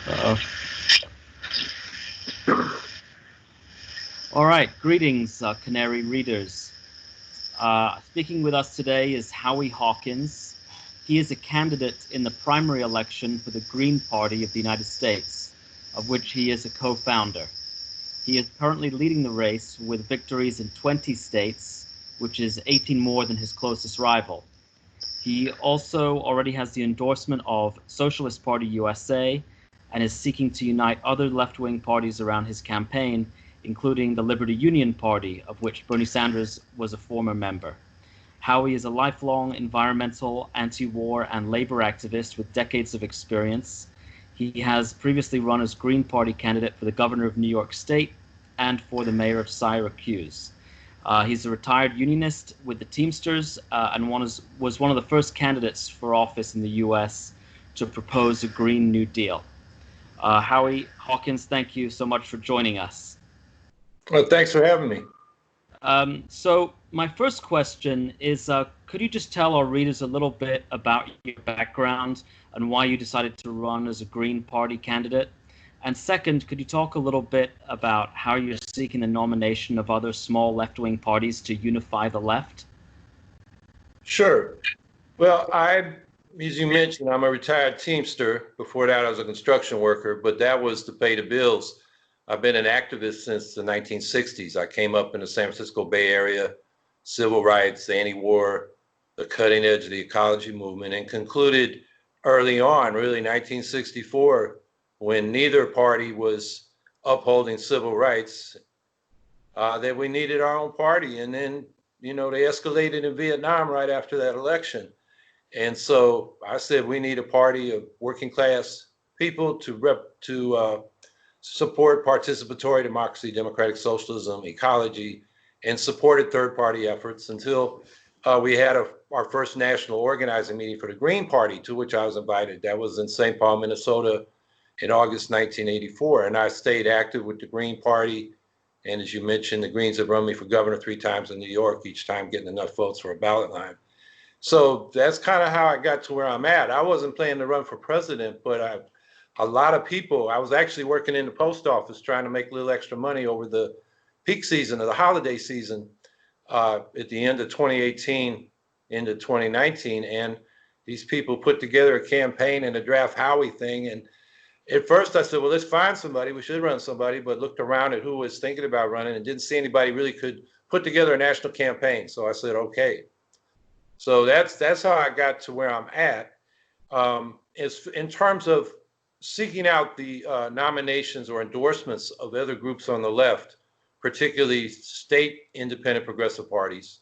Uh, all right, greetings, Canary readers. Speaking with us today is Howie Hawkins. He is a candidate in the primary election for the Green Party of the United States, of which he is a co-founder. He is currently leading the race with victories in 20 states, which is 18 more than his closest rival. He also already has the endorsement of Socialist Party USA and is seeking to unite other left-wing parties around his campaign, including the Liberty Union Party, of which Bernie Sanders was a former member. Howie is a lifelong environmental, anti-war, and labor activist with decades of experience. He has previously run as Green Party candidate for the governor of New York State and for the mayor of Syracuse. He's a retired unionist with the Teamsters and was one of the first candidates for office in the U.S. to propose a Green New Deal. Howie Hawkins, thank you so much for joining us. Well, thanks for having me. So my first question is, could you just tell our readers a little bit about your background and why you decided to run as a Green Party candidate? And second, could you talk a little bit about how you're seeking the nomination of other small left-wing parties to unify the left? Sure. Well, as you mentioned, I'm a retired Teamster. Before that, I was a construction worker, but that was to pay the bills. I've been an activist since the 1960s. I came up in the San Francisco Bay Area, civil rights, anti-war, the cutting edge of the ecology movement, and concluded early on, really 1964, when neither party was upholding civil rights, that we needed our own party. And then, they escalated in Vietnam right after that election. And so I said, we need a party of working class people to support participatory democracy, democratic socialism, ecology, and supported third party efforts until we had our first national organizing meeting for the Green Party, to which I was invited. That was in St. Paul, Minnesota in August 1984. And I stayed active with the Green Party. And as you mentioned, the Greens have run me for governor 3 times in New York, each time getting enough votes for a ballot line. So that's kind of how I got to where I'm at. I wasn't planning to run for president, but a lot of people, I was actually working in the post office trying to make a little extra money over the peak season or the holiday season at the end of 2018 into 2019. And these people put together a campaign and a draft Howie thing. And at first I said, well, let's find somebody. We should run somebody, but looked around at who was thinking about running and didn't see anybody really could put together a national campaign. So I said, okay. So that's how I got to where I'm at. In terms of seeking out the nominations or endorsements of other groups on the left, particularly state independent progressive parties,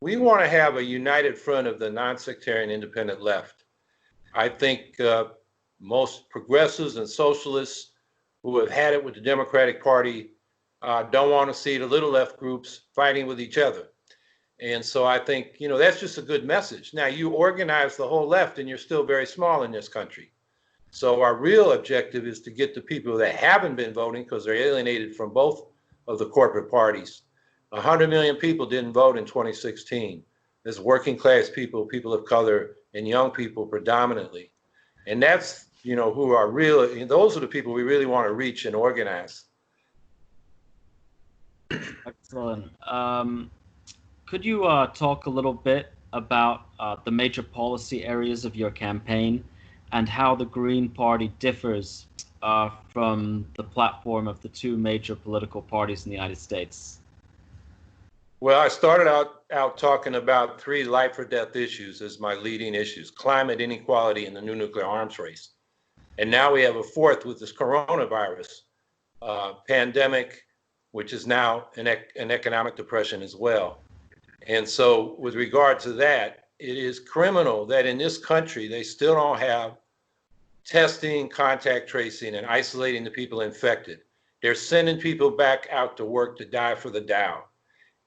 we want to have a united front of the non-sectarian independent left. I think most progressives and socialists who have had it with the Democratic Party don't want to see the little left groups fighting with each other. And so I think, that's just a good message. Now, you organize the whole left and you're still very small in this country. So our real objective is to get the people that haven't been voting, because they're alienated from both of the corporate parties. 100 million people didn't vote in 2016. There's working class people, people of color, and young people predominantly. And that's, who are real, those are the people we really want to reach and organize. Excellent. Could you talk a little bit about the major policy areas of your campaign and how the Green Party differs from the platform of the 2 major political parties in the United States? Well, I started out talking about 3 life or death issues as my leading issues: climate, inequality, and the new nuclear arms race. And now we have a 4th with this coronavirus pandemic, which is now an economic depression as well. And so with regard to that, it is criminal that in this country, they still don't have testing, contact tracing, and isolating the people infected. They're sending people back out to work to die for the Dow.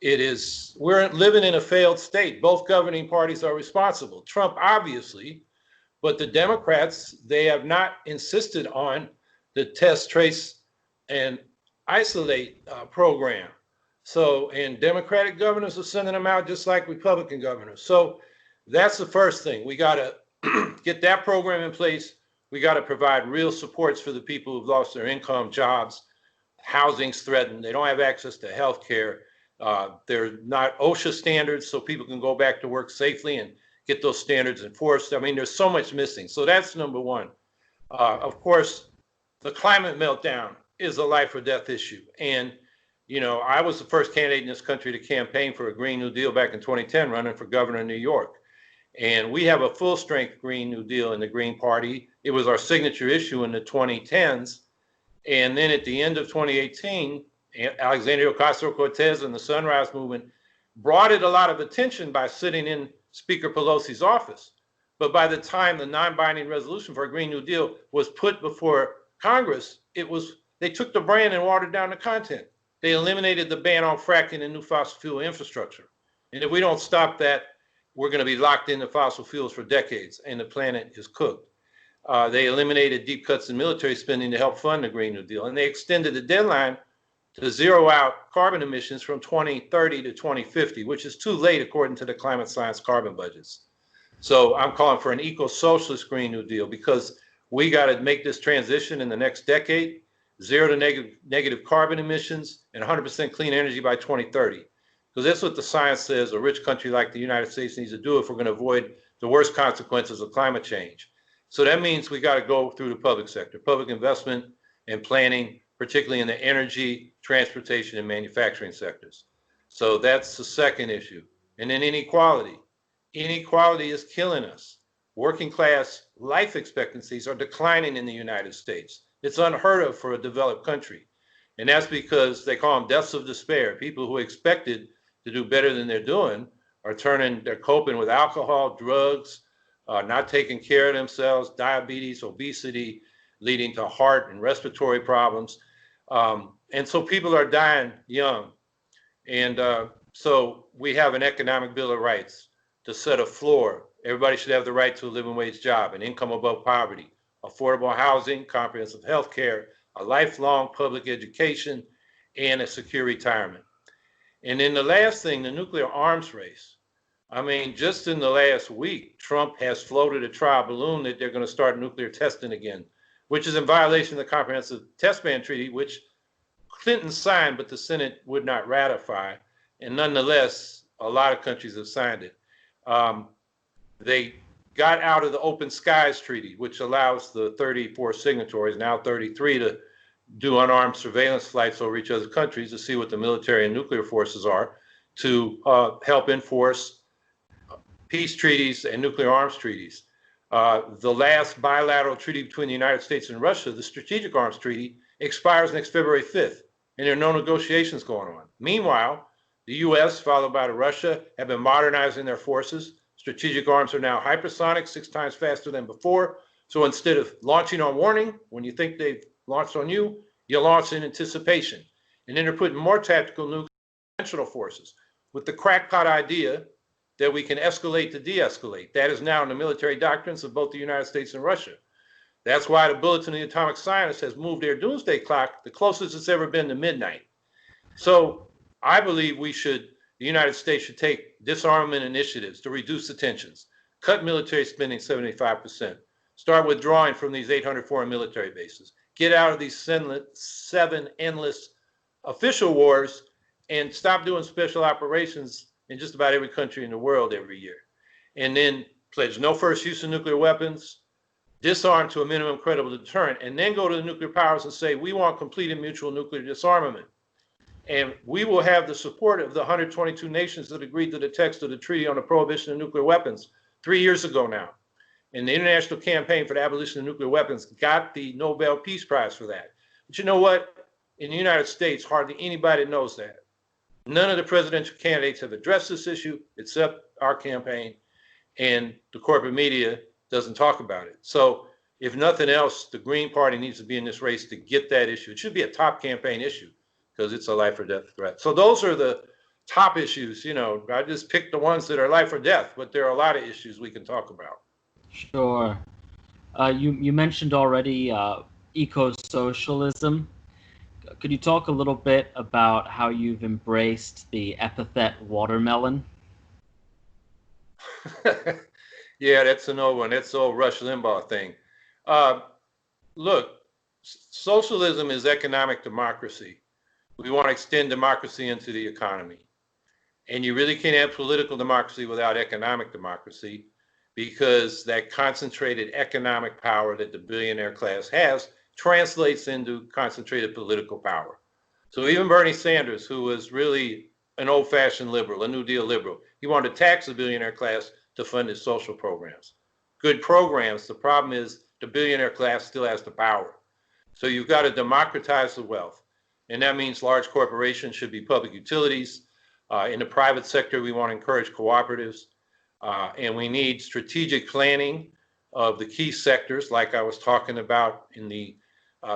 We're living in a failed state. Both governing parties are responsible. Trump, obviously, but the Democrats, they have not insisted on the test, trace, and isolate program. So, and Democratic governors are sending them out just like Republican governors. So that's the first thing. We got to get that program in place, We got to provide real supports for the people who've lost their income, jobs, housing's threatened. They don't have access to health care. They're not OSHA standards, so people can go back to work safely and get those standards enforced. I mean, there's so much missing. So that's number one. Of course, the climate meltdown is a life or death issue. And, you know, I was the first candidate in this country to campaign for a Green New Deal back in 2010, running for governor of New York. And we have a full strength Green New Deal in the Green Party. It was our signature issue in the 2010s. And then at the end of 2018, Alexandria Ocasio-Cortez and the Sunrise Movement brought it a lot of attention by sitting in Speaker Pelosi's office. But by the time the non-binding resolution for a Green New Deal was put before Congress, they took the brand and watered down the content. They eliminated the ban on fracking and new fossil fuel infrastructure. And if we don't stop that, we're going to be locked into fossil fuels for decades, and the planet is cooked. They eliminated deep cuts in military spending to help fund the Green New Deal, and they extended the deadline to zero out carbon emissions from 2030 to 2050, which is too late according to the climate science carbon budgets. So I'm calling for an eco-socialist Green New Deal because we got to make this transition in the next decade, zero to negative carbon emissions and 100% clean energy by 2030. Because that's what the science says a rich country like the United States needs to do if we're going to avoid the worst consequences of climate change. So that means we got to go through the public sector, public investment and planning, particularly in the energy, transportation, and manufacturing sectors. So that's the second issue. And then inequality. Inequality is killing us. Working class life expectancies are declining in the United States. It's unheard of for a developed country. And that's because they call them deaths of despair. People who expected to do better than they're doing they're coping with alcohol, drugs, not taking care of themselves, diabetes, obesity, leading to heart and respiratory problems. And so people are dying young. And so we have an economic bill of rights to set a floor. Everybody should have the right to a living wage job, an income above poverty, affordable housing, comprehensive health care, a lifelong public education, and a secure retirement. And then the last thing, the nuclear arms race. I mean, just in the last week, Trump has floated a trial balloon that they're going to start nuclear testing again, which is in violation of the Comprehensive Test Ban Treaty, which Clinton signed, but the Senate would not ratify. And nonetheless, a lot of countries have signed it. They got out of the Open Skies Treaty, which allows the 34 signatories, now 33, to do unarmed surveillance flights over each other's countries to see what the military and nuclear forces are, to help enforce peace treaties and nuclear arms treaties. The last bilateral treaty between the United States and Russia, the Strategic Arms Treaty, expires next February 5th, and there are no negotiations going on. Meanwhile, the US, followed by Russia, have been modernizing their forces. Strategic arms are now hypersonic, 6 times faster than before. So instead of launching on warning, when you think they've launched on you, you launch in anticipation. And then they're putting more tactical nuclear conventional forces with the crackpot idea that we can escalate to de-escalate. That is now in the military doctrines of both the United States and Russia. That's why the Bulletin of the Atomic Scientists has moved their doomsday clock the closest it's ever been to midnight. So I believe the United States should take disarmament initiatives to reduce the tensions, cut military spending 75%, start withdrawing from these 800 foreign military bases, get out of these 7 endless official wars, and stop doing special operations in just about every country in the world every year. And then pledge no first use of nuclear weapons, disarm to a minimum credible deterrent, and then go to the nuclear powers and say, we want complete and mutual nuclear disarmament. And we will have the support of the 122 nations that agreed to the text of the Treaty on the Prohibition of Nuclear Weapons 3 years ago now. And the International Campaign for the Abolition of Nuclear Weapons got the Nobel Peace Prize for that. But you know what? In the United States, hardly anybody knows that. None of the presidential candidates have addressed this issue except our campaign, and the corporate media doesn't talk about it. So if nothing else, the Green Party needs to be in this race to get that issue. It should be a top campaign issue because it's a life or death threat. So those are the top issues. You know, I just picked the ones that are life or death, but there are a lot of issues we can talk about. Sure. You mentioned already eco-socialism. Could you talk a little bit about how you've embraced the epithet watermelon? Yeah, that's an old one. That's the old Rush Limbaugh thing. Uh, Look, socialism is economic democracy. We want to extend democracy into the economy. And you really can't have political democracy without economic democracy, because that concentrated economic power that the billionaire class has translates into concentrated political power. So even Bernie Sanders, who was really an old-fashioned liberal, a New Deal liberal, he wanted to tax the billionaire class to fund his social programs. Good programs. The problem is the billionaire class still has the power. So you've got to democratize the wealth. And that means large corporations should be public utilities. In the private sector, we want to encourage cooperatives. And we need strategic planning of the key sectors, like I was talking about in the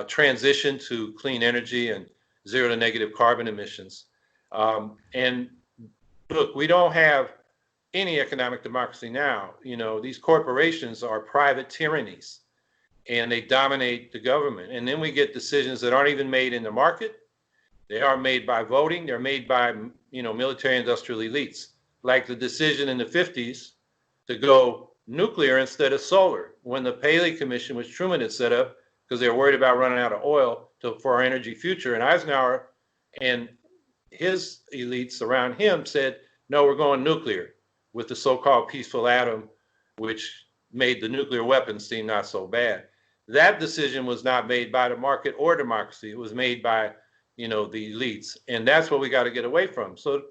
transition to clean energy and zero to negative carbon emissions. And look, we don't have any economic democracy now. You know, these corporations are private tyrannies and they dominate the government. And then we get decisions that aren't even made in the market. They are made by voting. They're made by, you know, military industrial elites, like the decision in the 50s to go nuclear instead of solar when the Paley Commission, which Truman had set up because they were worried about running out of oil for our energy future. And Eisenhower and his elites around him said, no, we're going nuclear, with the so-called peaceful atom, which made the nuclear weapons seem not so bad. That decision was not made by the market or democracy. It was made by, you know, the elites. And that's what we got to get away from. So,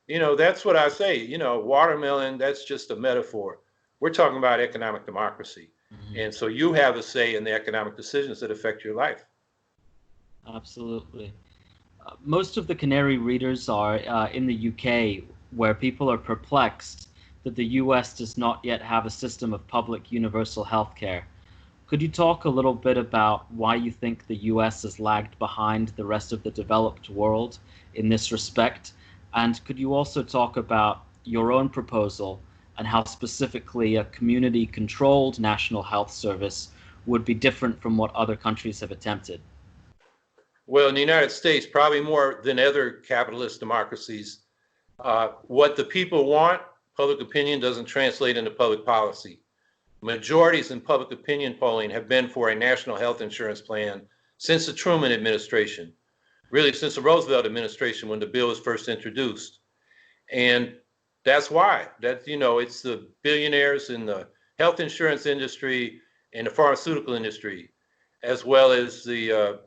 you know, that's what I say, you know, watermelon, that's just a metaphor. We're talking about economic democracy. Mm-hmm. And so you have a say in the economic decisions that affect your life. Absolutely. Most of the Canary readers are in the UK, where people are perplexed that the US does not yet have a system of public universal health care. Could you talk a little bit about why you think the US has lagged behind the rest of the developed world in this respect? And could you also talk about your own proposal and how specifically a community-controlled national health service would be different from what other countries have attempted? Well, in the United States, probably more than other capitalist democracies, what the people want, public opinion doesn't translate into public policy. Majorities in public opinion polling have been for a national health insurance plan since the Truman administration, really since the Roosevelt administration when the bill was first introduced. And that's why, you know, it's the billionaires in the health insurance industry and the pharmaceutical industry, as well as the,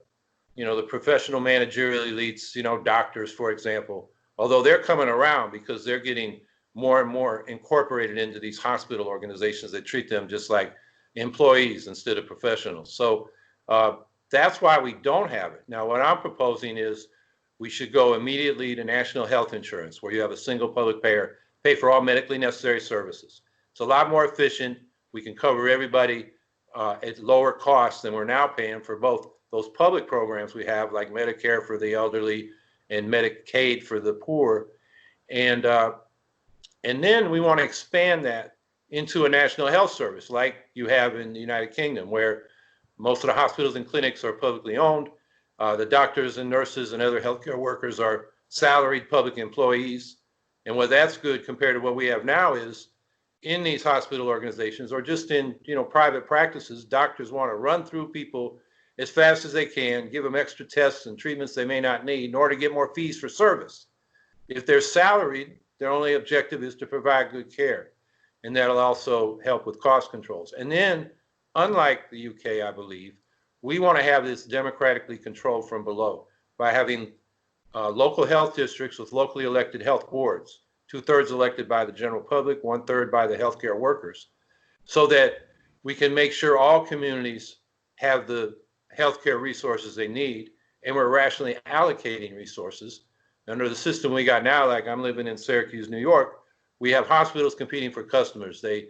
you know, the professional managerial elites, you know, doctors, for example, although they're coming around because they're getting more and more incorporated into these hospital organizations that treat them just like employees instead of professionals. So that's why we don't have it. Now, what I'm proposing is we should go immediately to national health insurance, where you have a single public payer, pay for all medically necessary services. It's a lot more efficient. We can cover everybody at lower costs than we're now paying for both those public programs we have, like Medicare for the elderly and Medicaid for the poor. And then we want to expand that into a national health service like you have in the United Kingdom, where most of the hospitals and clinics are publicly owned. The doctors and nurses and other healthcare workers are salaried public employees. And what that's good compared to what we have now is in these hospital organizations or just in, you know, private practices, doctors want to run through people as fast as they can, give them extra tests and treatments they may not need in order to get more fees for service. If they're salaried, their only objective is to provide good care. And that'll also help with cost controls. And then, unlike the UK, I believe, we want to have this democratically controlled from below by having local health districts with locally elected health boards, 2/3 elected by the general public, 1/3 by the healthcare workers, so that we can make sure all communities have the healthcare resources they need, and we're rationally allocating resources. Under the system we got now, like I'm living in Syracuse, New York, we have hospitals competing for customers. They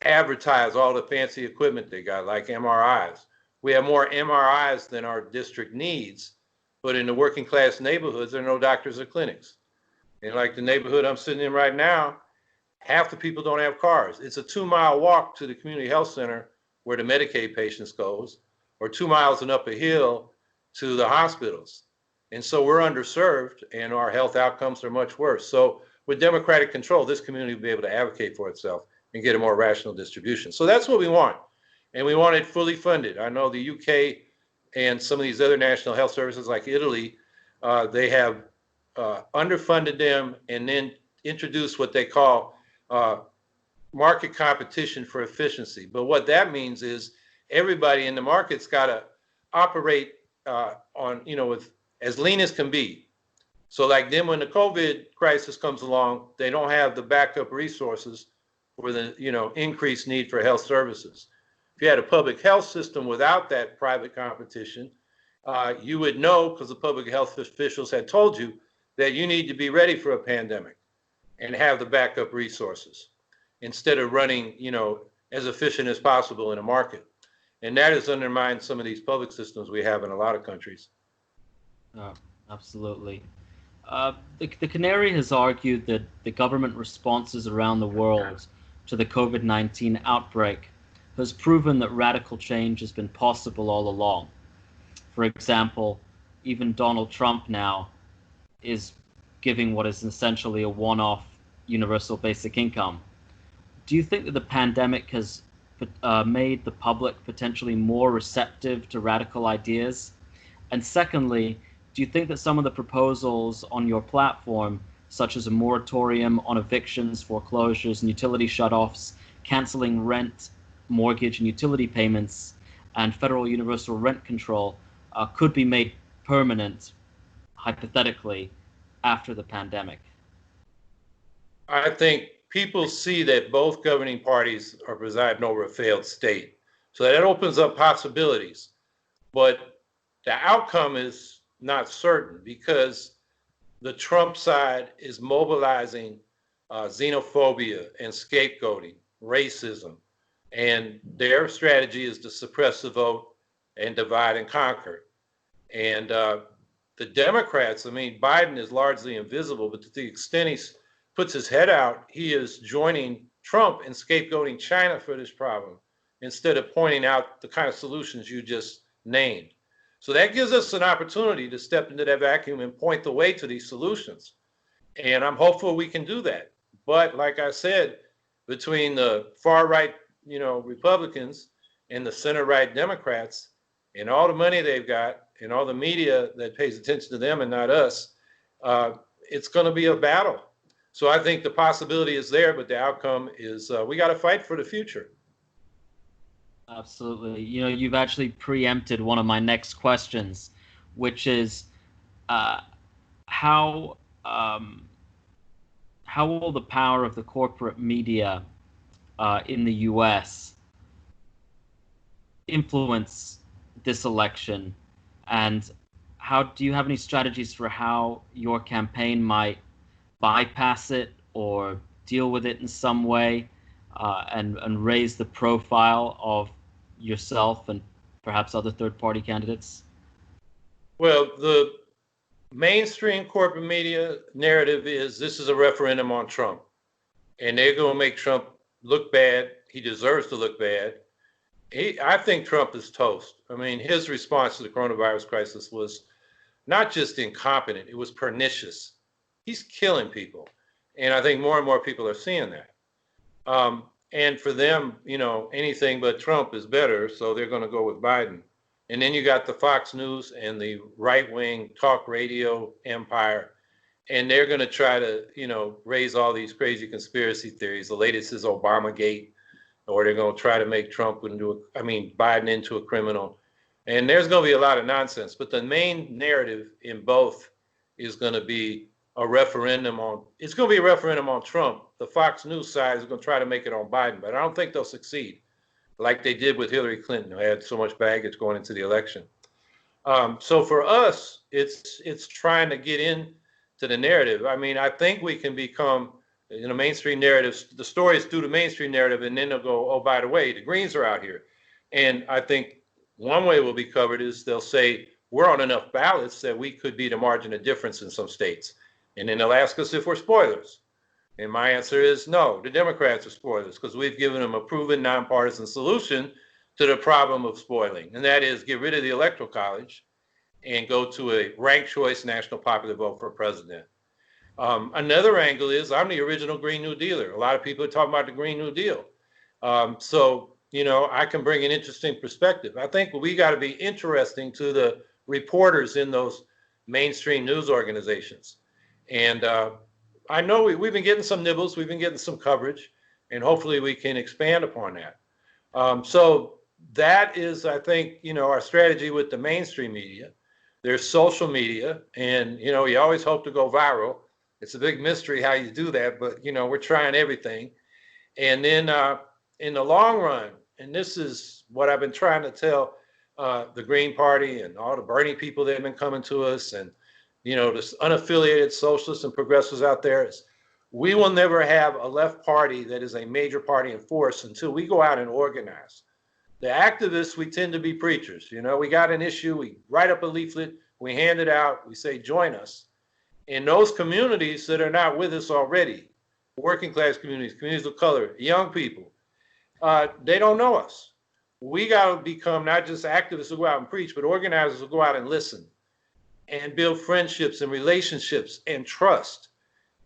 advertise all the fancy equipment they got, like MRIs. We have more MRIs than our district needs, but in the working class neighborhoods, there are no doctors or clinics. And like the neighborhood I'm sitting in right now, half the people don't have cars. It's a 2-mile walk to the community health center where the Medicaid patients goes, or 2 miles and up a hill to the hospitals. And so we're underserved and our health outcomes are much worse. So with democratic control, this community will be able to advocate for itself and get a more rational distribution. So that's what we want. and we want it fully funded. I know the UK and some of these other national health services like Italy, they have underfunded them and then introduced what they call market competition for efficiency. But what that means is everybody in the market's got to operate on, with as lean as can be. So like then when the COVID crisis comes along, they don't have the backup resources for the, increased need for health services. If you had a public health system without that private competition, you would know, because the public health officials had told you, that you need to be ready for a pandemic and have the backup resources instead of running, as efficient as possible in a market. And that has undermined some of these public systems we have in a lot of countries. Oh, absolutely. The Canary has argued that the government responses around the world to the COVID-19 outbreak has proven that radical change has been possible all along. For example, even Donald Trump now is giving what is essentially a one-off universal basic income. Do you think that the pandemic has made the public potentially more receptive to radical ideas? And secondly, do you think that some of the proposals on your platform, such as a moratorium on evictions, foreclosures, and utility shutoffs, canceling rent, mortgage, and utility payments, and federal universal rent control, could be made permanent, hypothetically, after the pandemic? I think people see that both governing parties are presiding over a failed state. So that opens up possibilities. But the outcome is not certain because the Trump side is mobilizing xenophobia and scapegoating, racism, and their strategy is to suppress the vote and divide and conquer. And the Democrats, Biden is largely invisible, but to the extent he puts his head out, he is joining Trump in scapegoating China for this problem instead of pointing out the kind of solutions you just named. So that gives us an opportunity to step into that vacuum and point the way to these solutions. And I'm hopeful we can do that. But like I said, between the far right, Republicans and the center right Democrats and all the money they've got and all the media that pays attention to them and not us, it's going to be a battle. So I think the possibility is there, but the outcome is we got to fight for the future. Absolutely. You've actually preempted one of my next questions, which is how will the power of the corporate media in the U.S. influence this election, and how do you have any strategies for how your campaign might bypass it or deal with it in some way, and raise the profile of yourself and perhaps other third-party candidates? Well, the mainstream corporate media narrative is this is a referendum on Trump, and they're going to make Trump look bad. He deserves to look bad. I think Trump is toast. His response to the coronavirus crisis was not just incompetent, it was pernicious. He's killing people. And I think more and more people are seeing that. And for them, anything but Trump is better, so they're going to go with Biden. And then you got the Fox News and the right-wing talk radio empire, and they're going to try to, raise all these crazy conspiracy theories. The latest is Obamagate, or they're going to try to make Biden into a criminal. And there's going to be a lot of nonsense. But the main narrative in both is going to be a referendum on Trump. The Fox News side is going to try to make it on Biden, but I don't think they'll succeed like they did with Hillary Clinton, who had so much baggage going into the election. So for us, it's trying to get into the narrative. I think we can become, mainstream narratives, the stories through the mainstream narrative, and then they'll go, oh, by the way, the Greens are out here. And I think one way we'll be covered is they'll say, we're on enough ballots that we could be the margin of difference in some states. And then they'll ask us if we're spoilers. And my answer is no, the Democrats are spoilers because we've given them a proven nonpartisan solution to the problem of spoiling. And that is get rid of the Electoral College and go to a ranked choice national popular vote for president. Another angle is I'm the original Green New Dealer. A lot of people are talking about the Green New Deal. So I can bring an interesting perspective. I think we got to be interesting to the reporters in those mainstream news organizations. And I know we've been getting some nibbles, we've been getting some coverage, and hopefully we can expand upon that. So that is, I think, our strategy with the mainstream media. There's social media, and you always hope to go viral. It's a big mystery how you do that, but we're trying everything. And then in the long run, and this is what I've been trying to tell the Green Party and all the Bernie people that have been coming to us, and the unaffiliated socialists and progressives out there, is we will never have a left party that is a major party in force until we go out and organize. The activists, we tend to be preachers. We got an issue, we write up a leaflet, we hand it out, we say, join us. In those communities that are not with us already, working class communities, communities of color, young people, they don't know us. We got to become not just activists who go out and preach, but organizers who go out and listen and build friendships and relationships and trust.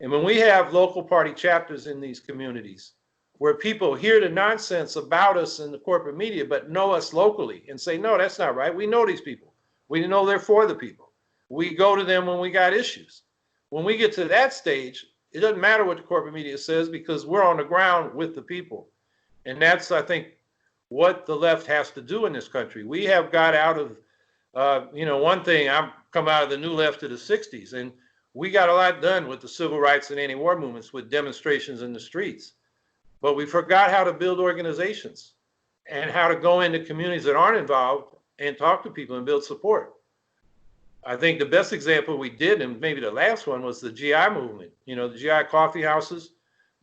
And when we have local party chapters in these communities where people hear the nonsense about us in the corporate media, but know us locally and say, no, that's not right. We know these people. We know they're for the people. We go to them when we got issues. When we get to that stage, it doesn't matter what the corporate media says because we're on the ground with the people. And that's, I think, what the left has to do in this country. We have got out of, one thing, I've come out of the new left of the 60s, and we got a lot done with the civil rights and anti-war movements with demonstrations in the streets. But we forgot how to build organizations and how to go into communities that aren't involved and talk to people and build support. I think the best example we did, and maybe the last one, was the GI movement. The GI coffee houses.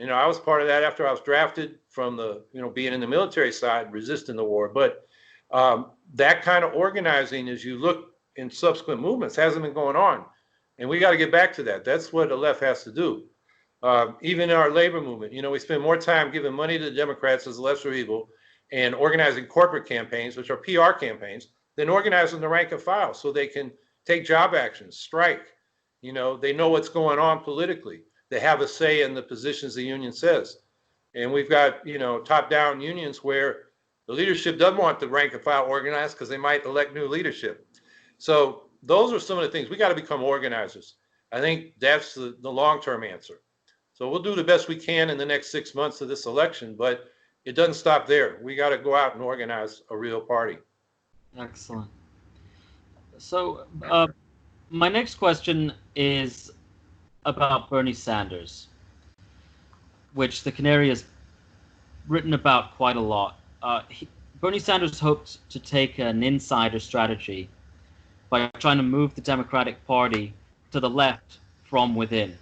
I was part of that after I was drafted from the, being in the military side, resisting the war. But that kind of organizing, as you look in subsequent movements, hasn't been going on. And we got to get back to that. That's what the left has to do. Even in our labor movement, we spend more time giving money to the Democrats as lesser evil and organizing corporate campaigns, which are PR campaigns, than organizing the rank and file so they can take job actions, strike. They know what's going on politically. They have a say in the positions the union says. And we've got, top-down unions where the leadership doesn't want the rank and file organized because they might elect new leadership. So those are some of the things. We got to become organizers. I think that's the long-term answer. So we'll do the best we can in the next 6 months of this election, but it doesn't stop there. We got to go out and organize a real party. Excellent. So my next question is about Bernie Sanders, which the Canary has written about quite a lot. Bernie Sanders hoped to take an insider strategy by trying to move the Democratic Party to the left from within.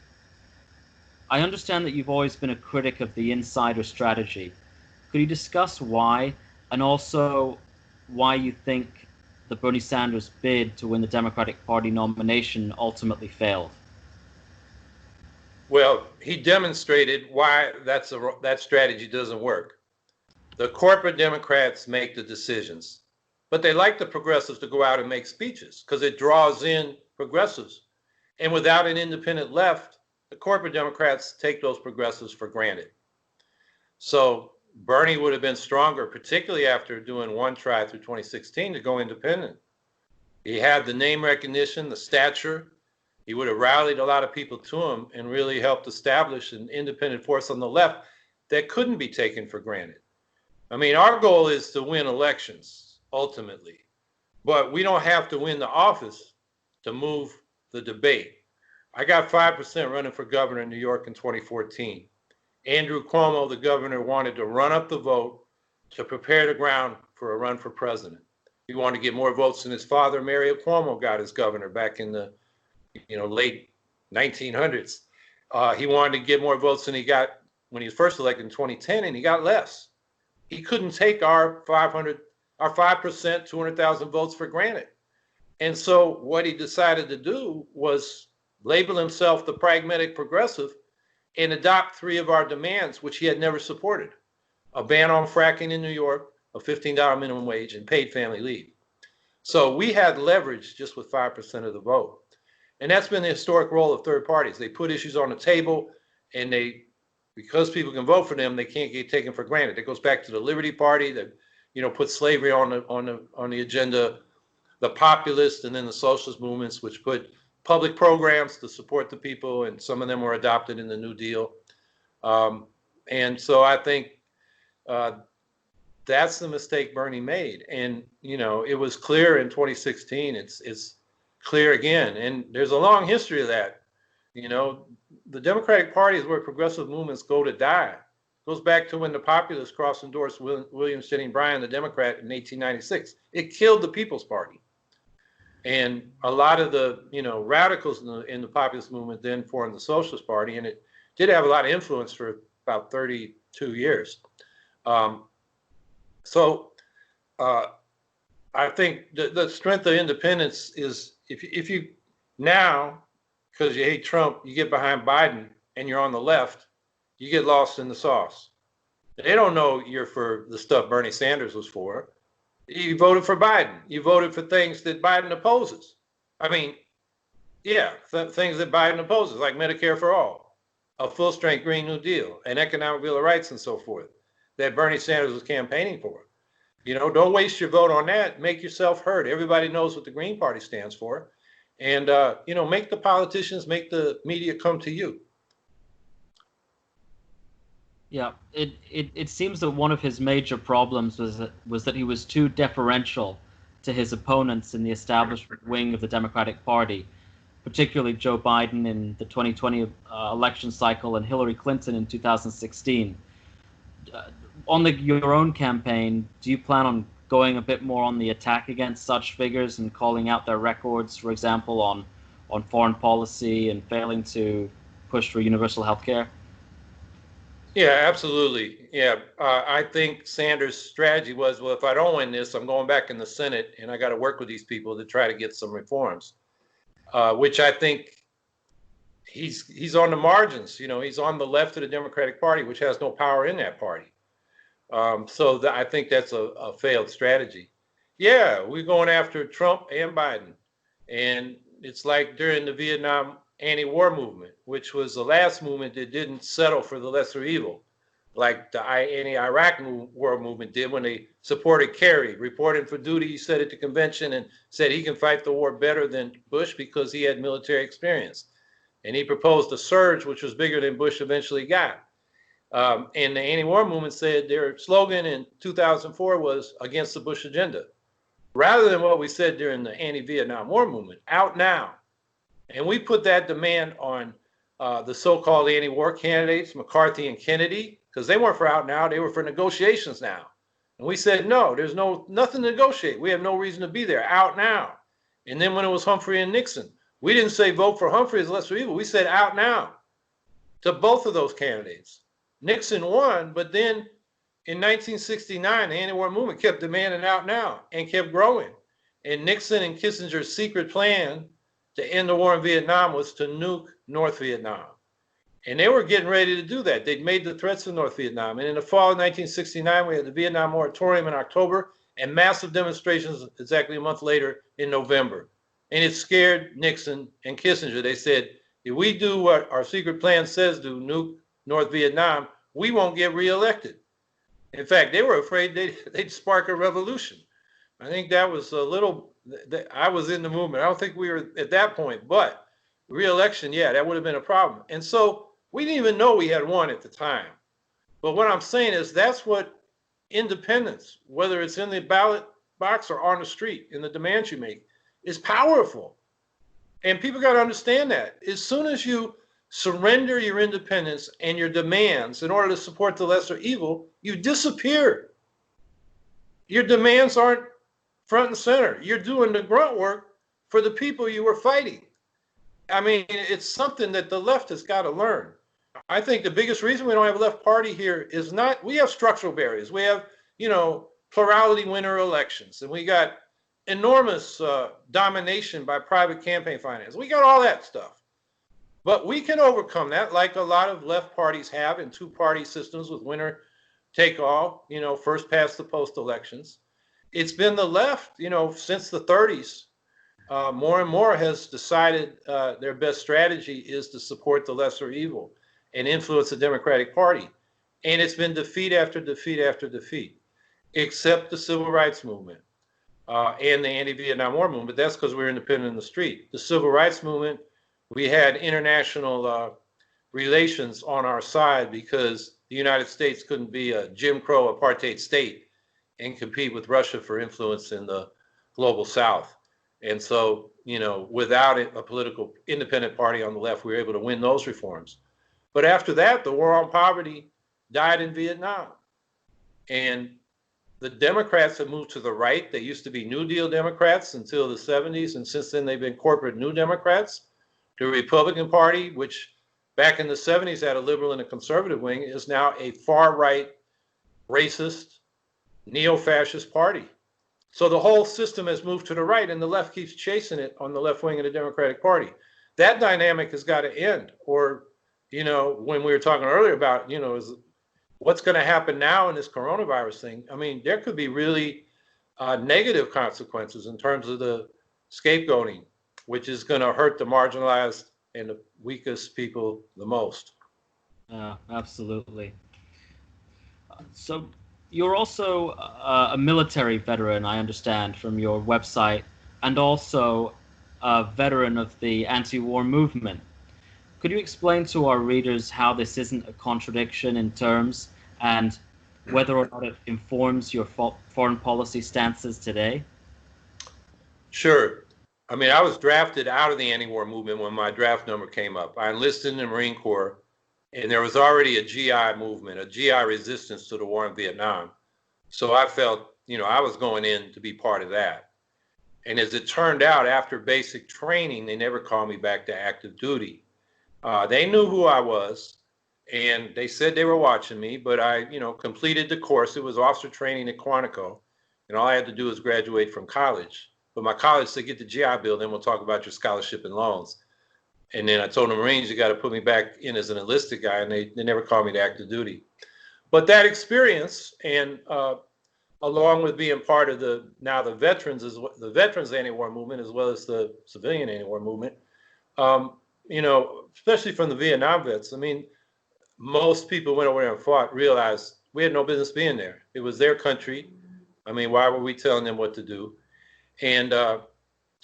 I understand that you've always been a critic of the insider strategy. Could you discuss why, and also why you think the Bernie Sanders bid to win the Democratic Party nomination ultimately failed? Well, he demonstrated why that strategy doesn't work. The corporate Democrats make the decisions, but they like the progressives to go out and make speeches because it draws in progressives. And without an independent left, the corporate Democrats take those progressives for granted. So Bernie would have been stronger, particularly after doing one try through 2016 to go independent. He had the name recognition, the stature. He would have rallied a lot of people to him and really helped establish an independent force on the left that couldn't be taken for granted. I mean, our goal is to win elections, ultimately. But we don't have to win the office to move the debate. I got 5% running for governor in New York in 2014. Andrew Cuomo, the governor, wanted to run up the vote to prepare the ground for a run for president. He wanted to get more votes than his father, Mario Cuomo, got as governor back in the late 1900s. He wanted to get more votes than he got when he was first elected in 2010, and he got less. He couldn't take our 5%, 200,000 votes for granted. And so what he decided to do was label himself the pragmatic progressive and adopt three of our demands, which he had never supported: a ban on fracking in New York, a $15 minimum wage, and paid family leave. So we had leverage just with 5% of the vote. And that's been the historic role of third parties. They put issues on the table and they because people can vote for them, they can't get taken for granted. It goes back to the Liberty Party that, put slavery on the agenda, the populists, and then the socialist movements, which put public programs to support the people, and some of them were adopted in the New Deal. And so I think that's the mistake Bernie made. And, it was clear in 2016. It's clear again. And there's a long history of that. The Democratic Party is where progressive movements go to die. It goes back to when the populists cross-endorsed William Jennings Bryan, the Democrat, in 1896. It killed the People's Party. And a lot of the, radicals in the populist movement then formed the Socialist Party, and it did have a lot of influence for about 32 years. So I think the strength of independence is if you now, because you hate Trump, you get behind Biden and you're on the left, you get lost in the sauce. They don't know you're for the stuff Bernie Sanders was for. You voted for Biden. You voted for things that Biden opposes. I mean, yeah, things that Biden opposes, like Medicare for all, a full-strength Green New Deal, an economic Bill of Rights, and so forth, that Bernie Sanders was campaigning for. Don't waste your vote on that. Make yourself heard. Everybody knows what the Green Party stands for. And, make the politicians, make the media come to you. Yeah, it seems that one of his major problems was that he was too deferential to his opponents in the establishment wing of the Democratic Party, particularly Joe Biden in the 2020 election cycle and Hillary Clinton in 2016. On your own campaign, do you plan on going a bit more on the attack against such figures and calling out their records, for example, on foreign policy and failing to push for universal health care? Yeah, absolutely. Yeah, I think Sanders' strategy was, well, if I don't win this, I'm going back in the Senate, and I got to work with these people to try to get some reforms, which I think he's on the margins. He's on the left of the Democratic Party, which has no power in that party. So I think that's a failed strategy. Yeah, we're going after Trump and Biden. And it's like during the Vietnam anti-war movement, which was the last movement that didn't settle for the lesser evil, like the anti-Iraq war movement did when they supported Kerry, reporting for duty. He said at the convention and said he can fight the war better than Bush because he had military experience. And he proposed a surge, which was bigger than Bush eventually got. And the anti-war movement said their slogan in 2004 was against the Bush agenda, rather than what we said during the anti-Vietnam War movement, out now. And we put that demand on the so-called anti-war candidates, McCarthy and Kennedy, because they weren't for out now, they were for negotiations now. And we said, no, there's nothing to negotiate. We have no reason to be there, out now. And then when it was Humphrey and Nixon, we didn't say vote for Humphrey as lesser evil. We said out now to both of those candidates. Nixon won, but then in 1969, the anti-war movement kept demanding out now and kept growing. And Nixon and Kissinger's secret plan to end the war in Vietnam was to nuke North Vietnam. And they were getting ready to do that. They'd made the threats to North Vietnam. And in the fall of 1969, we had the Vietnam moratorium in October and massive demonstrations exactly a month later in November. And it scared Nixon and Kissinger. They said, if we do what our secret plan says do, nuke North Vietnam, we won't get reelected. In fact, they were afraid they'd spark a revolution. I think that was a little, I was in the movement. I don't think we were at that point, but reelection, yeah, that would have been a problem. And so we didn't even know we had won at the time. But what I'm saying is that's what independence, whether it's in the ballot box or on the street, in the demands you make, is powerful. And people got to understand that. As soon as you surrender your independence and your demands in order to support the lesser evil, you disappear. Your demands aren't front and center. You're doing the grunt work for the people you were fighting. I mean, it's something that the left has got to learn. I think the biggest reason we don't have a left party here is not, we have structural barriers. We have, plurality winner elections, and we got enormous domination by private campaign finance. We got all that stuff. But we can overcome that, like a lot of left parties have in two-party systems with winner take all, first past the post elections. It's been the left, since the 30s, more and more has decided their best strategy is to support the lesser evil. and influence the Democratic Party. And it's been defeat after defeat after defeat, except the Civil Rights Movement and the anti-Vietnam War movement. But that's because we're independent in the street. The Civil Rights Movement, we had international relations on our side because the United States couldn't be a Jim Crow apartheid state and compete with Russia for influence in the global South. And so, without a political independent party on the left, we were able to win those reforms. But after that, the war on poverty died in Vietnam. And the Democrats have moved to the right. They used to be New Deal Democrats until the 70s. And since then, they've been corporate New Democrats. The Republican Party, which back in the 70s had a liberal and a conservative wing, is now a far-right, racist, neo-fascist party. So the whole system has moved to the right, and the left keeps chasing it on the left wing of the Democratic Party. That dynamic has got to end. Or, when we were talking earlier about, is what's going to happen now in this coronavirus thing? I mean, there could be really negative consequences in terms of the scapegoating, which is going to hurt the marginalized and the weakest people the most. Absolutely. So you're also a military veteran, I understand, from your website, and also a veteran of the anti-war movement. Could you explain to our readers how this isn't a contradiction in terms and whether or not it informs your foreign policy stances today? Sure. I mean, I was drafted out of the anti-war movement when my draft number came up. I enlisted in the Marine Corps, and there was already a GI movement, a GI resistance to the war in Vietnam. So I felt, I was going in to be part of that. And as it turned out, after basic training, they never called me back to active duty. They knew who I was, and they said they were watching me, but I, completed the course. It was officer training at Quantico, and all I had to do was graduate from college. But my college said, get the GI Bill, then we'll talk about your scholarship and loans. And then I told the Marines, you got to put me back in as an enlisted guy, and they never called me to active duty. But that experience, and along with being part of the veterans anti-war movement, as well as the civilian anti-war movement, especially from the Vietnam vets, I mean, most people went over there and fought, realized we had no business being there. It was their country. I mean, why were we telling them what to do? And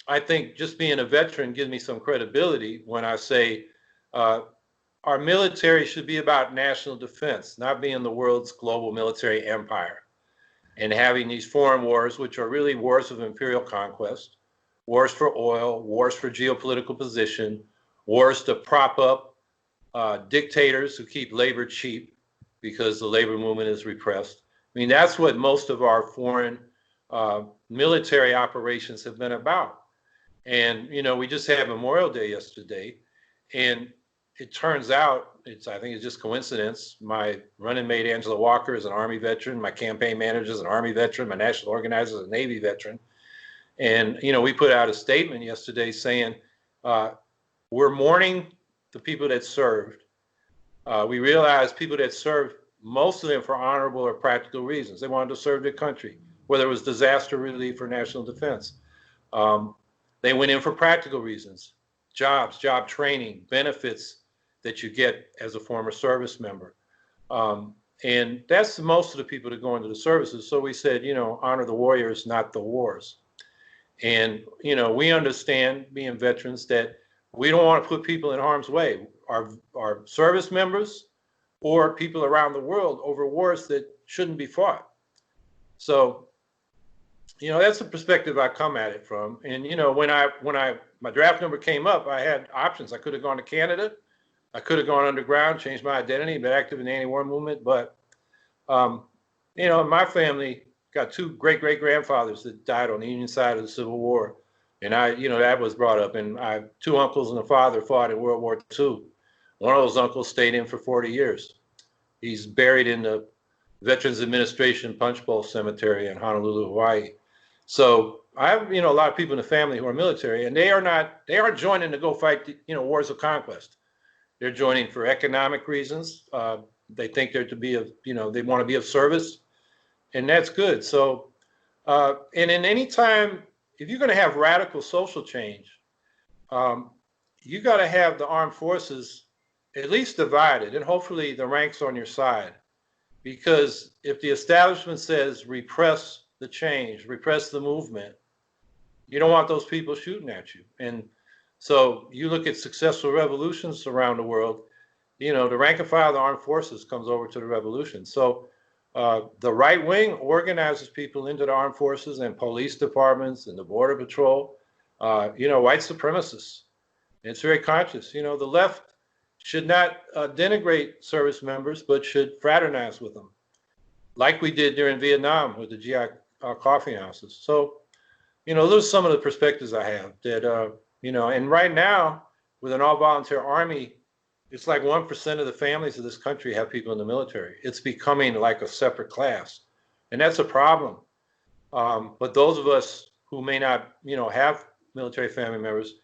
I think just being a veteran gives me some credibility when I say our military should be about national defense, not being the world's global military empire and having these foreign wars, which are really wars of imperial conquest, wars for oil, wars for geopolitical position, wars to prop up dictators who keep labor cheap because the labor movement is repressed. I mean, that's what most of our foreign military operations have been about. And, we just had Memorial Day yesterday, and it turns out, I think it's just coincidence, my running mate, Angela Walker, is an Army veteran, my campaign manager is an Army veteran, my national organizer is a Navy veteran. And, we put out a statement yesterday saying, we're mourning the people that served. We realized people that served, most of them for honorable or practical reasons. They wanted to serve their country, whether it was disaster relief or national defense. They went in for practical reasons, jobs, job training, benefits that you get as a former service member. And that's most of the people that go into the services. So we said, honor the warriors, not the wars. And, we understand, being veterans, that we don't want to put people in harm's way, our service members or people around the world, over wars that shouldn't be fought. So, that's the perspective I come at it from. And, when my draft number came up, I had options. I could have gone to Canada. I could have gone underground, changed my identity, been active in the anti-war movement. But, my family got two great-great-grandfathers that died on the Union side of the Civil War. And that was brought up. And I have two uncles and a father fought in World War II. One of those uncles stayed in for 40 years. He's buried in the Veterans Administration Punch Bowl Cemetery in Honolulu, Hawaii. So I have, a lot of people in the family who are military, and they aren't joining to go fight, wars of conquest. They're joining for economic reasons. They think they're to be they want to be of service, and that's good. So, and in any time, if you're going to have radical social change, you got to have the armed forces at least divided, and hopefully the ranks on your side. Because if the establishment says repress the change, repress the movement, you don't want those people shooting at you. And so you look at successful revolutions around the world, the rank and file of the armed forces comes over to the revolution. So the right wing organizes people into the armed forces and police departments and the border patrol, white supremacists. It's very conscious. The left should not denigrate service members, but should fraternize with them, like we did during Vietnam with the GI coffee houses. So, those are some of the perspectives I have that, and right now with an all-volunteer army, it's like 1% of the families of this country have people in the military. It's becoming like a separate class, and that's a problem. But those of us who may not, have military family members,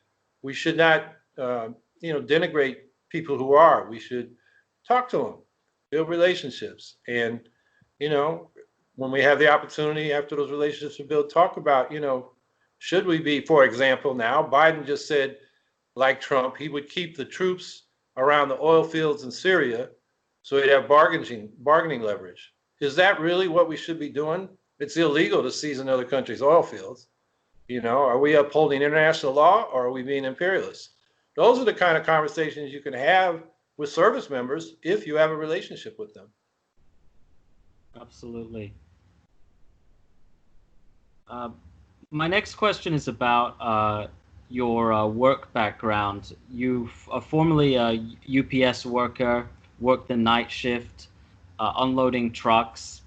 we should not, denigrate people who are. We should talk to them, build relationships, and when we have the opportunity after those relationships are built, talk about, should we be, for example, now Biden just said, like Trump, he would keep the troops around the oil fields in Syria so he'd have bargaining leverage. Is that really what we should be doing? It's illegal to seize another country's oil fields. Are we upholding international law or are we being imperialists? Those are the kind of conversations you can have with service members if you have a relationship with them. Absolutely. My next question is about your work background. You are formerly a UPS worker, worked the night shift, unloading trucks.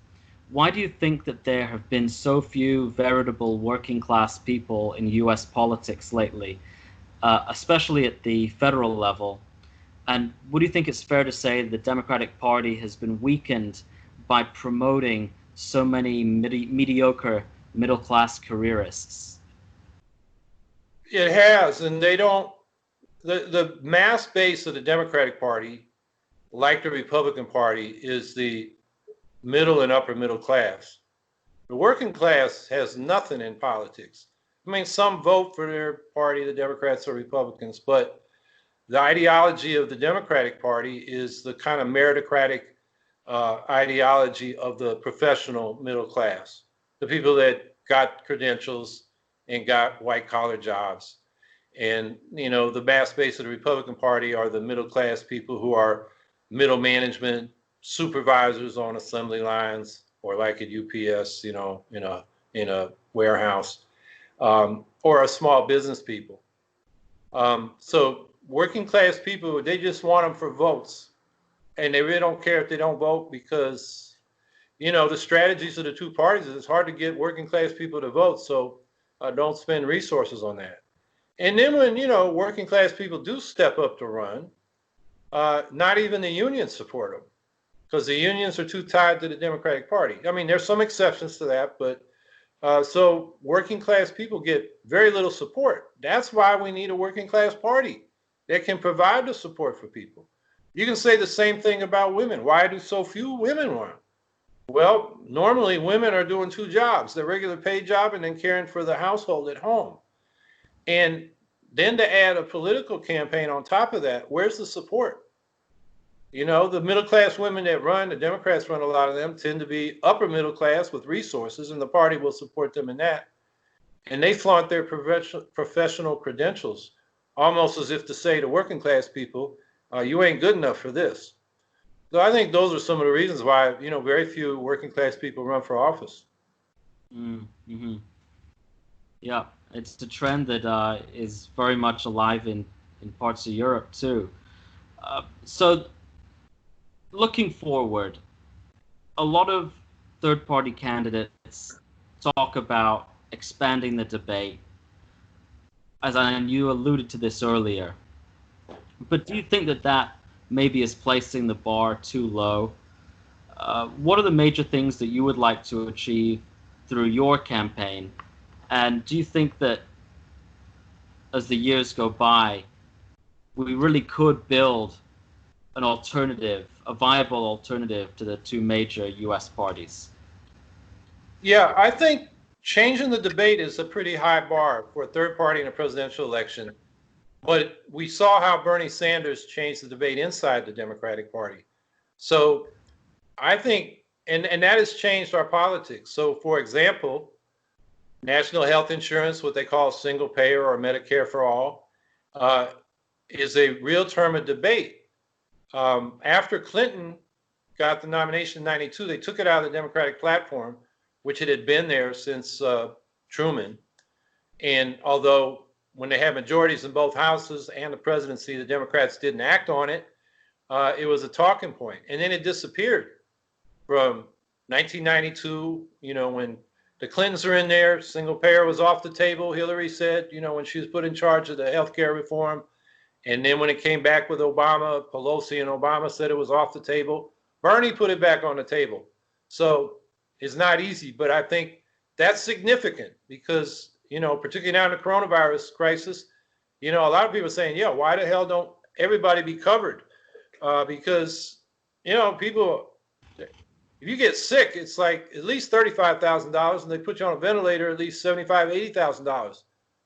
Why do you think that there have been so few veritable working class people in US politics lately, especially at the federal level? And would you think it's fair to say the Democratic Party has been weakened by promoting so many mediocre middle-class careerists? It has, and they don't, the mass base of the Democratic Party, like the Republican Party, is the middle and upper middle class. The working class has nothing in politics. I mean, some vote for their party, the Democrats or Republicans, but the ideology of the Democratic Party is the kind of meritocratic ideology of the professional middle class, the people that got credentials and got white collar jobs. And, the mass base of the Republican Party are the middle class people who are middle management, supervisors on assembly lines, or like at UPS, in a warehouse, or are small business people. So working class people, they just want them for votes. And they really don't care if they don't vote because, the strategies of the two parties is it's hard to get working class people to vote. So don't spend resources on that. And then when, working class people do step up to run, not even the unions support them because the unions are too tied to the Democratic Party. I mean, there's some exceptions to that, but so working class people get very little support. That's why we need a working class party that can provide the support for people. You can say the same thing about women. Why do so few women run? Well, normally women are doing two jobs, the regular paid job and then caring for the household at home. And then to add a political campaign on top of that, where's the support? The middle class women that run, the Democrats run a lot of them, tend to be upper middle class with resources, and the party will support them in that. And they flaunt their professional credentials, almost as if to say to working class people, you ain't good enough for this. So I think those are some of the reasons why, very few working class people run for office. Mm-hmm. Yeah, it's a trend that is very much alive in parts of Europe too. So looking forward, a lot of third-party candidates talk about expanding the debate, and you alluded to this earlier. But do you think that maybe is placing the bar too low? What are the major things that you would like to achieve through your campaign? And do you think that as the years go by, we really could build an alternative, a viable alternative to the two major U.S. parties? Yeah, I think changing the debate is a pretty high bar for a third party in a presidential election. But we saw how Bernie Sanders changed the debate inside the Democratic Party. So I think, and that has changed our politics. So for example, national health insurance, what they call single payer or Medicare for all, is a real term of debate. After Clinton got the nomination in 92, they took it out of the Democratic platform, which it had been there since Truman. And although when they had majorities in both houses and the presidency, the Democrats didn't act on it, it was a talking point. And then it disappeared from 1992, when the Clintons are in there, single payer was off the table, Hillary said, when she was put in charge of the healthcare reform. And then when it came back with Obama, Pelosi and Obama said it was off the table. Bernie put it back on the table. So it's not easy, but I think that's significant because, particularly now in the coronavirus crisis, a lot of people are saying, yeah, why the hell don't everybody be covered? Because, people, if you get sick, it's like at least $35,000, and they put you on a ventilator, at least $75,000,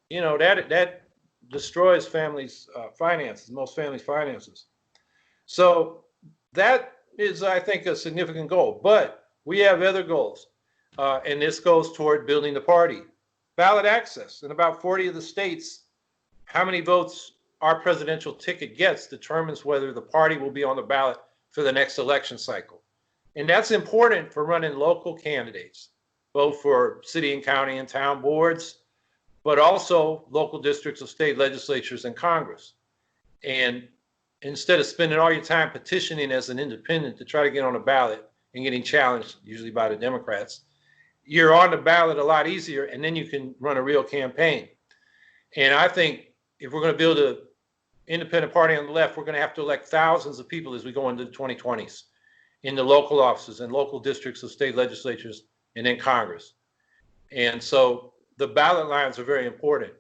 $80,000. That destroys families' finances, most families' finances. So that is, I think, a significant goal. But we have other goals, and this goes toward building the party. Ballot access. In about 40 of the states, how many votes our presidential ticket gets determines whether the party will be on the ballot for the next election cycle. And that's important for running local candidates, both for city and county and town boards, but also local districts of state legislatures and Congress. And instead of spending all your time petitioning as an independent to try to get on a ballot and getting challenged, usually by the Democrats, you're on the ballot a lot easier, and then you can run a real campaign. And I think if we're going to build an independent party on the left, we're going to have to elect thousands of people as we go into the 2020s in the local offices and local districts of state legislatures and in Congress. And so the ballot lines are very important.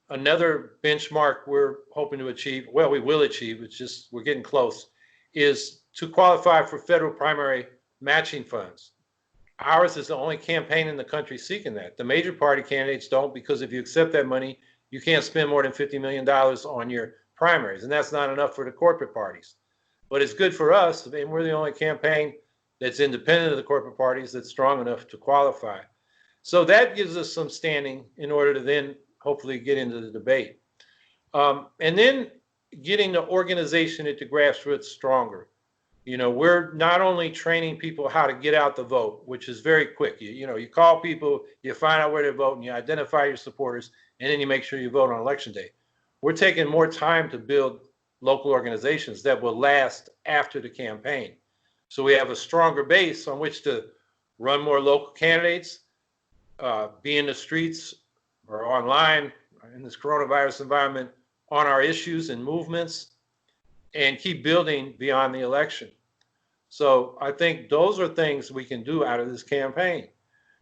Another benchmark we're hoping to achieve, well, we will achieve, it's just we're getting close, is to qualify for federal primary matching funds. Ours is the only campaign in the country seeking that. The major party candidates don't, because if you accept that money, you can't spend more than $50 million on your primaries, and that's not enough for the corporate parties. But it's good for us, and we're the only campaign that's independent of the corporate parties that's strong enough to qualify. So that gives us some standing in order to then hopefully get into the debate. And then getting the organization at the grassroots stronger. We're not only training people how to get out the vote, which is very quick. You call people, you find out where they vote, and you identify your supporters, and then you make sure you vote on election day. We're taking more time to build local organizations that will last after the campaign. So we have a stronger base on which to run more local candidates, be in the streets or online in this coronavirus environment on our issues and movements, and keep building beyond the election. So I think those are things we can do out of this campaign.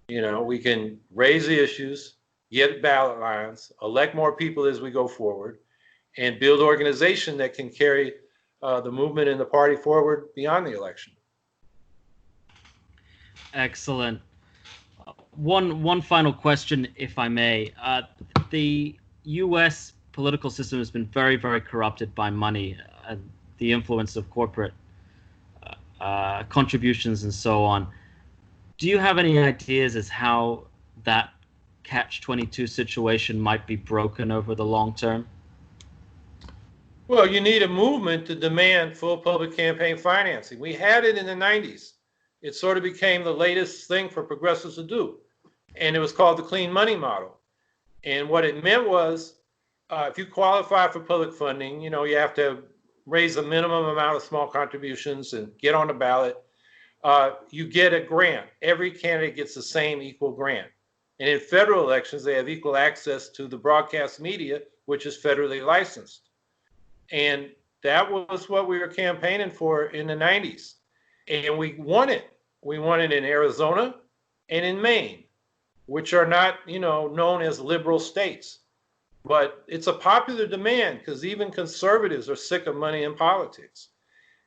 We can raise the issues, get ballot lines, elect more people as we go forward, and build organization that can carry the movement and the party forward beyond the election. Excellent. One final question, if I may. The U.S. political system has been very, very corrupted by money and the influence of corporate contributions and so on. Do you have any ideas as how that catch-22 situation might be broken over the long term? Well, you need a movement to demand full public campaign financing. We had it in the 90s. It sort of became the latest thing for progressives to do. And it was called the clean money model. And what it meant was, if you qualify for public funding, you have to raise a minimum amount of small contributions and get on the ballot. You get a grant. Every candidate gets the same equal grant. And in federal elections, they have equal access to the broadcast media, which is federally licensed. And that was what we were campaigning for in the 90s. And we won it. We won it in Arizona and in Maine, which are not, known as liberal states. But it's a popular demand because even conservatives are sick of money in politics.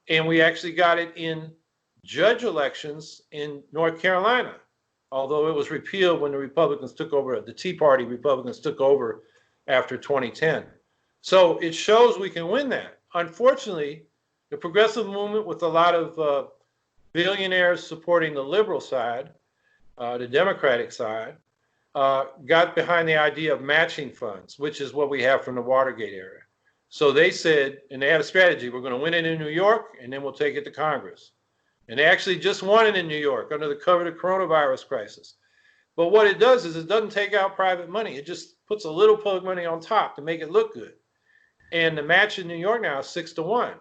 And we actually got it in judge elections in North Carolina, although it was repealed when the Republicans took over, the Tea Party Republicans took over after 2010. So it shows we can win that. Unfortunately, the progressive movement, with a lot of billionaires supporting the liberal side, the Democratic side, got behind the idea of matching funds, which is what we have from the Watergate era. So they said, and they had a strategy, we're going to win it in New York, and then we'll take it to Congress. And they actually just won it in New York under the cover of the coronavirus crisis. But what it does is it doesn't take out private money. It just puts a little public money on top to make it look good. And the match in New York now is 6-1.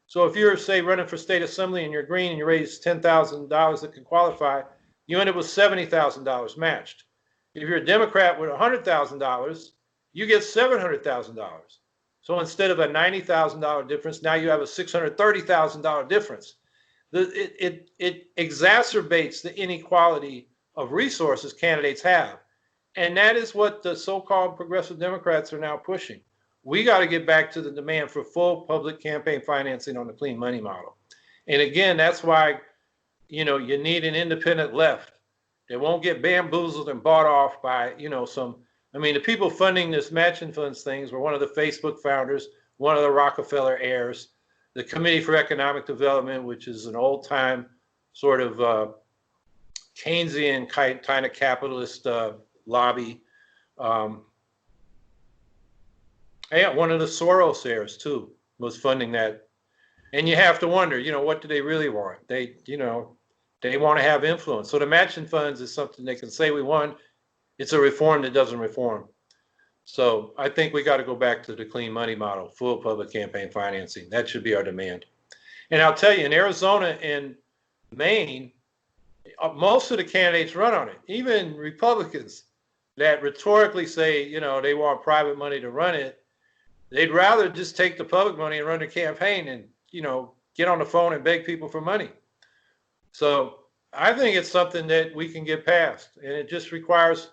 So if you're, say, running for state assembly and you're green and you raise $10,000 that can qualify, you end up with $70,000 matched. If you're a Democrat with $100,000, you get $700,000. So instead of a $90,000 difference, now you have a $630,000 difference. It exacerbates the inequality of resources candidates have. And that is what the so-called progressive Democrats are now pushing. We got to get back to the demand for full public campaign financing on the clean money model. And again, that's why, you need an independent left. They won't get bamboozled and bought off by, the people funding this matching funds things were one of the Facebook founders, one of the Rockefeller heirs, the Committee for Economic Development, which is an old-time sort of Keynesian kind of capitalist lobby. Yeah, one of the Soros heirs too was funding that. And you have to wonder, what do they really want? They want to have influence. So the matching funds is something they can say we won. It's a reform that doesn't reform. So I think we got to go back to the clean money model, full public campaign financing. That should be our demand. And I'll tell you, in Arizona and Maine, most of the candidates run on it. Even Republicans that rhetorically say, they want private money to run it, they'd rather just take the public money and run the campaign and, get on the phone and beg people for money. So I think it's something that we can get past. And it just requires,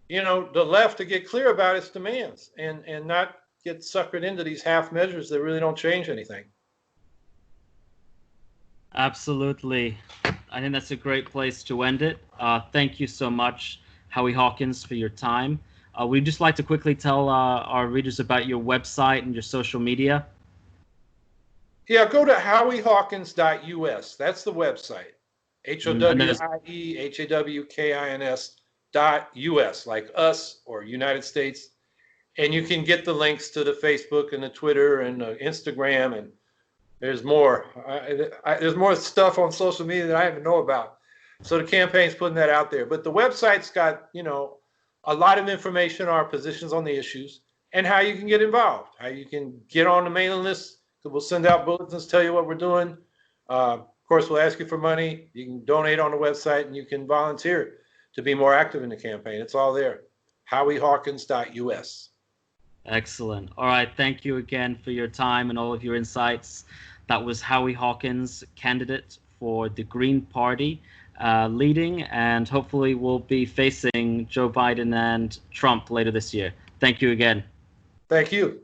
the left to get clear about its demands and not get suckered into these half measures that really don't change anything. Absolutely. I think that's a great place to end it. Thank you so much, Howie Hawkins, for your time. We'd just like to quickly tell our readers about your website and your social media. Yeah, go to howiehawkins.us. That's the website. HOWIEHAWKINS.US, like us or United States. And you can get the links to the Facebook and the Twitter and the Instagram, and there's more. There's more stuff on social media that I even know about. So the campaign's putting that out there. But the website's got, a lot of information on our positions on the issues and how you can get involved, how you can get on the mailing list. We'll send out bulletins, tell you what we're doing. Of course, we'll ask you for money. You can donate on the website, and you can volunteer to be more active in the campaign. It's all there. howiehawkins.us. Excellent. All right. Thank you again for your time and all of your insights. That was Howie Hawkins, candidate for the Green Party, leading, and hopefully will be facing Joe Biden and Trump later this year. Thank you again. Thank you.